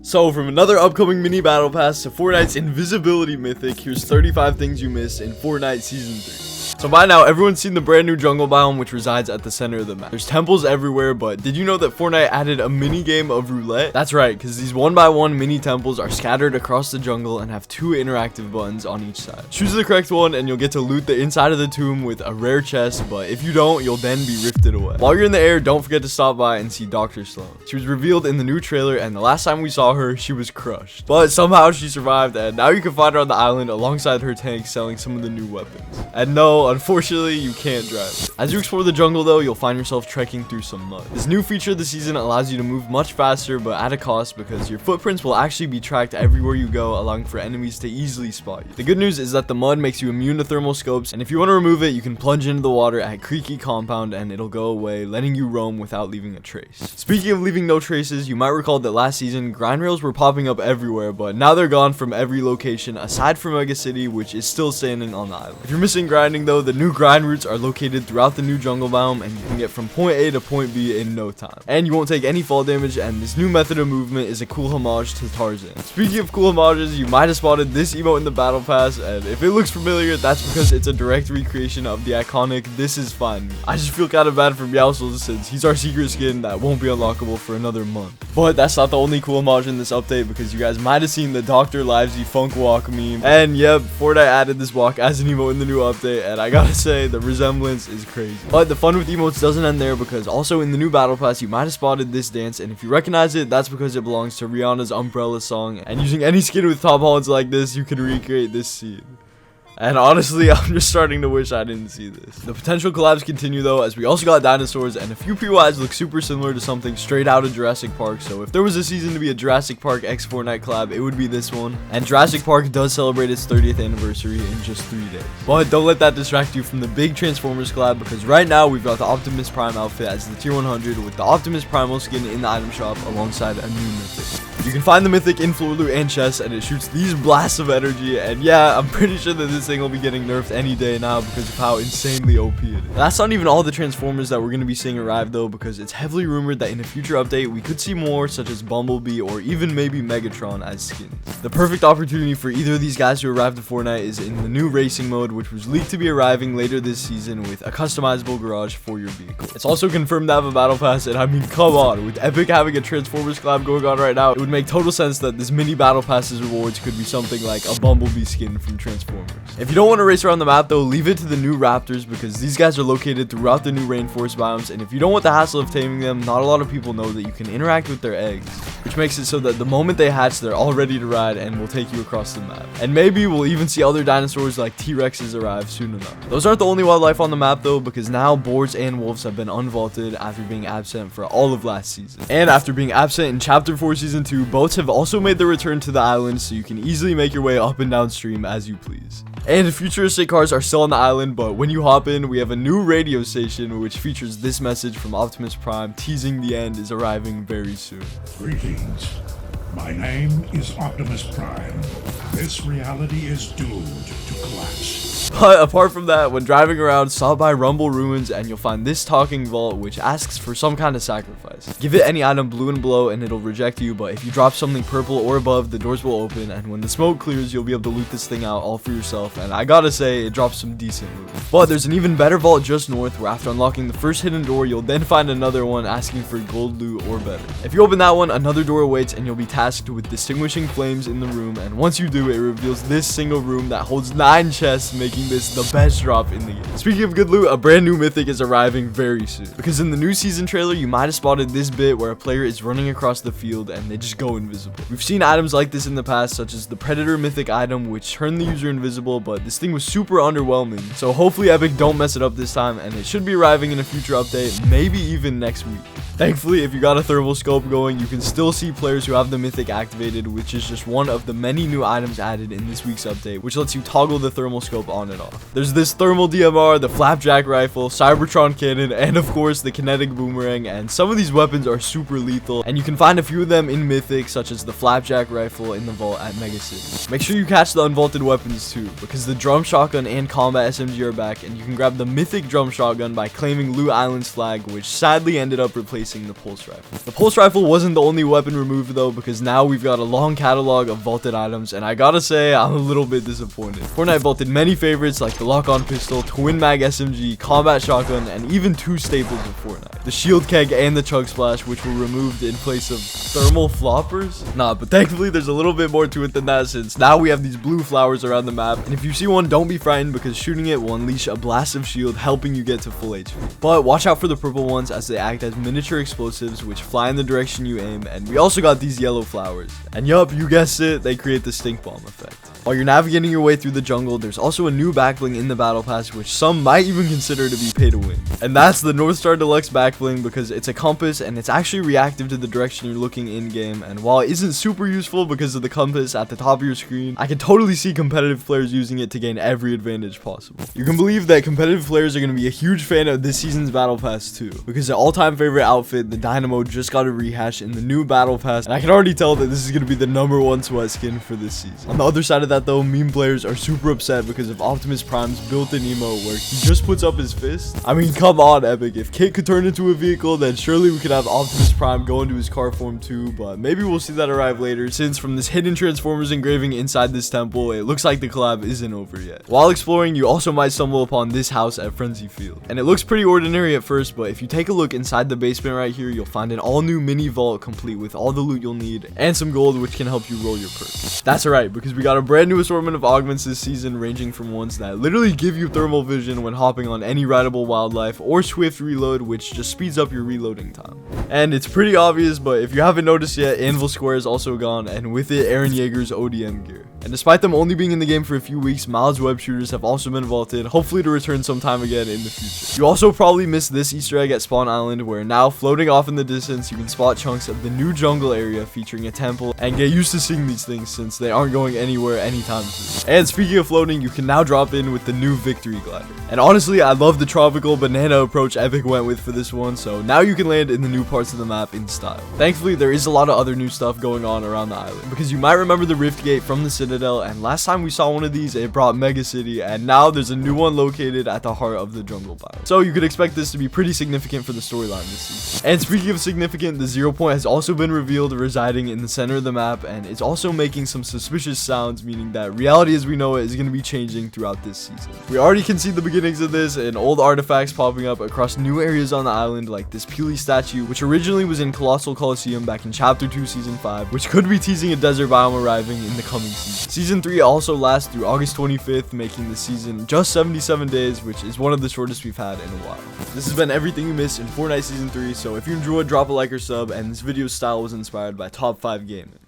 So from another upcoming mini battle pass to Fortnite's invisibility mythic, here's 35 things you missed in Fortnite Season 3. So by now, everyone's seen the brand new jungle biome which resides at the center of the map. There's temples everywhere, but did you know that Fortnite added a mini game of roulette? That's right, because these 1x1 mini temples are scattered across the jungle and have 2 interactive buttons on each side. Choose the correct one and you'll get to loot the inside of the tomb with a rare chest, but if you don't, you'll then be rifted away. While you're in the air, don't forget to stop by and see Dr Slone. She was revealed in the new trailer, and the last time we saw her, she was crushed. But somehow she survived, and now you can find her on the island alongside her tank selling some of the new weapons. And no, unfortunately, you can't drive. As you explore the jungle though, you'll find yourself trekking through some mud. This new feature of the season allows you to move much faster, but at a cost, because your footprints will actually be tracked everywhere you go, allowing for enemies to easily spot you. The good news is that the mud makes you immune to thermal scopes, and if you want to remove it, you can plunge into the water at CREEKY compound and it'll go away, letting you roam without leaving a trace. Speaking of leaving no traces, you might recall that last season, grind rails were popping up everywhere, but now they're gone from every location aside from Mega City, which is still standing on the island. If you're missing grinding though, the new grind routes are located throughout the new jungle biome, and you can get from point A to point B in no time. And you won't take any fall damage, and this new method of movement is a cool homage to Tarzan. Speaking of cool homages, you might have spotted this emote in the battle pass, and if it looks familiar, that's because it's a direct recreation of the iconic "This Is Fine." I just feel kind of bad for Meowscles since he's our secret skin that won't be unlockable for another month. But that's not the only cool homage in this update, because you guys might have seen the Dr. Livesy Funk Walk meme, and yep, Fortnite added this walk as an emote in the new update, and I gotta say, the resemblance is crazy. But the fun with emotes doesn't end there, because also in the new battle pass you might have spotted this dance, and if you recognize it, that's because it belongs to Rihanna's Umbrella song, and using any skin with Tom Holland's like this, you can recreate this scene. And honestly, I'm just starting to wish I didn't see this. The potential collabs continue though, as we also got dinosaurs, and a few POIs look super similar to something straight out of Jurassic Park. So if there was a season to be a Jurassic Park x Fortnite collab, it would be this one. And Jurassic Park does celebrate its 30th anniversary in just 3 days. But don't let that distract you from the big Transformers collab, because right now we've got the Optimus Prime outfit as the tier 100 with the Optimus Primal skin in the item shop alongside a new mythic. You can find the mythic in floor loot and chest, and it shoots these blasts of energy, and yeah, I'm pretty sure that this thing will be getting nerfed any day now because of how insanely OP it is. That's not even all the Transformers that we're going to be seeing arrive though, because it's heavily rumored that in a future update we could see more, such as Bumblebee or even maybe Megatron as skins. The perfect opportunity for either of these guys to arrive to Fortnite is in the new racing mode, which was leaked to be arriving later this season with a customizable garage for your vehicle. It's also confirmed to have a battle pass, and I mean, come on, with Epic having a Transformers collab going on right now, it would make total sense that this mini battle pass's rewards could be something like a Bumblebee skin from Transformers. If you don't want to race around the map though, leave it to the new raptors, because these guys are located throughout the new rainforest biomes, and if you don't want the hassle of taming them, not a lot of people know that you can interact with their eggs, which makes it so that the moment they hatch, they're all ready to ride and will take you across the map. And maybe we'll even see other dinosaurs like T-Rexes arrive soon enough. Those aren't the only wildlife on the map though, because now boars and wolves have been unvaulted after being absent for all of last season. And after being absent in Chapter 4 Season 2, boats have also made their return to the island, so you can easily make your way up and downstream as you please. And futuristic cars are still on the island, but when you hop in, we have a new radio station which features this message from Optimus Prime teasing the end is arriving very soon. Greetings. My name is Optimus Prime. This reality is doomed to collapse. But apart from that, when driving around, stop by Rumble Ruins and you'll find this talking vault which asks for some kind of sacrifice. Give it any item blue and below and it'll reject you, but if you drop something purple or above, the doors will open, and when the smoke clears, you'll be able to loot this thing out all for yourself, and I gotta say, it drops some decent loot. But there's an even better vault just north, where after unlocking the first hidden door, you'll then find another one asking for gold loot or better. If you open that one, another door awaits and you'll be tasked with distinguishing flames in the room, and once you do, it reveals this single room that holds 9 chests, making this the best drop in the game. Speaking of good loot, a brand new mythic is arriving very soon, because in the new season trailer you might have spotted this bit where a player is running across the field and they just go invisible. We've seen items like this in the past, such as the Predator mythic item which turned the user invisible, but this thing was super underwhelming, so hopefully Epic don't mess it up this time, and it should be arriving in a future update, maybe even next week. Thankfully, if you got a thermal scope going, you can still see players who have the mythic activated, which is just one of the many new items added in this week's update, which lets you toggle the thermal scope on run it off. There's this thermal DMR, the flapjack rifle, Cybertron cannon, and of course the kinetic boomerang, and some of these weapons are super lethal, and you can find a few of them in Mythic, such as the flapjack rifle in the vault at Mega City. Make sure you catch the unvaulted weapons too, because the drum shotgun and combat SMG are back, and you can grab the Mythic drum shotgun by claiming Loot Island's flag, which sadly ended up replacing the pulse rifle. The pulse rifle wasn't the only weapon removed though, because now we've got a long catalog of vaulted items, and I gotta say I'm a little bit disappointed. Fortnite vaulted many favorites like the lock-on pistol, twin mag SMG, combat shotgun, and even two staples of Fortnite, the shield keg and the chug splash, which were removed in place of thermal floppers. Nah, but thankfully there's a little bit more to it than that, since now we have these blue flowers around the map, and if you see one, don't be frightened, because shooting it will unleash a blast of shield, helping you get to full HP. But watch out for the purple ones, as they act as miniature explosives which fly in the direction you aim, and we also got these yellow flowers, and yup, you guessed it, they create the stink bomb effect. While you're navigating your way through the jungle, there's also a new back bling in the battle pass, which some might even consider to be pay to win, and that's the North Star Deluxe back bling, because it's a compass and it's actually reactive to the direction you're looking in game, and while it isn't super useful because of the compass at the top of your screen, I can totally see competitive players using it to gain every advantage possible. You can believe that competitive players are going to be a huge fan of this season's battle pass too, because the all-time favorite outfit, the Dynamo, just got a rehash in the new battle pass, and I can already tell that this is going to be the #1 sweat skin for this season. On the other side of that though, meme players are super upset because of Optimus Prime's built-in emote where he just puts up his fist. I mean, come on, Epic, if Kit could turn into a vehicle, then surely we could have Optimus Prime go into his car form too, but maybe we'll see that arrive later, since from this hidden Transformers engraving inside this temple, it looks like the collab isn't over yet. While exploring, you also might stumble upon this house at Frenzy Field, and it looks pretty ordinary at first, but if you take a look inside the basement right here, you'll find an all-new mini vault complete with all the loot you'll need and some gold, which can help you roll your perks. That's right, because we got a brand new assortment of augments this season, ranging from ones that literally give you thermal vision when hopping on any rideable wildlife, or swift reload, which just speeds up your reloading time. And it's pretty obvious, but if you haven't noticed yet, Anvil Square is also gone, and with it, Eren Yeager's ODM gear. And despite them only being in the game for a few weeks, Miles web shooters have also been vaulted, hopefully to return sometime again in the future. You also probably missed this Easter egg at Spawn Island, where now floating off in the distance, you can spot chunks of the new jungle area featuring a temple, and get used to seeing these things since they aren't going anywhere anytime soon. And speaking of floating, you can now drop in with the new Victory Glider. And honestly, I love the tropical banana approach Epic went with for this one, so now you can land in the new parts of the map in style. Thankfully, there is a lot of other new stuff going on around the island, because you might remember the Rift Gate from the Citadel, and last time we saw one of these, it brought Mega City, and now there's a new one located at the heart of the jungle biome. So you could expect this to be pretty significant for the storyline this season. And speaking of significant, the 0 point has also been revealed residing in the center of the map, and it's also making some suspicious sounds, meaning that reality as we know it is going to be changing throughout this season. We already can see the beginnings of this in old artifacts popping up across new areas on the island, like this Peely statue, which originally was in Colossal Coliseum back in Chapter 2 Season 5, which could be teasing a desert biome arriving in the coming season. Season 3 also lasts through August 25th, making the season just 77 days, which is one of the shortest we've had in a while. This has been everything you missed in Fortnite Season 3, so if you enjoyed, drop a like or sub, and this video's style was inspired by Top 5 Gaming.